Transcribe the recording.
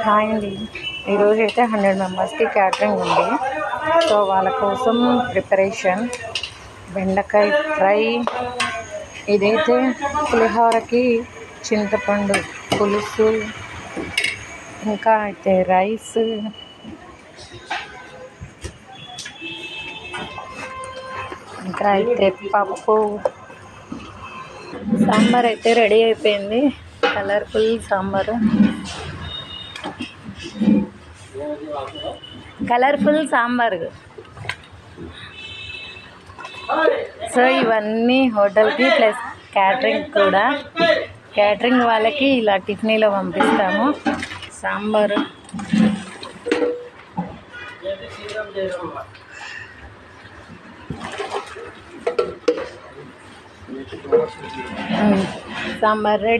Hi అండి. ఈరోజు అయితే 100 మెంబర్స్కి క్యాటరింగ్ ఉంది. సో వాళ్ళ కోసం ప్రిపరేషన్ బెండకాయ ఫ్రై, ఇదైతే పులిహోరకి చింతపండు పులుసు, ఇంకా అయితే రైస్, ఇంకా అయితే పప్పు, సాంబార్ అయితే రెడీ అయిపోయింది. కలర్ఫుల్ సాంబారు, సో ఇవన్నీ హోటల్కి ప్లస్ క్యాటరింగ్ కూడా. క్యాటరింగ్ వాళ్ళకి ఇలా టిఫినీలో పంపిస్తాము. సాంబారు, సాంబార్ రెడీ.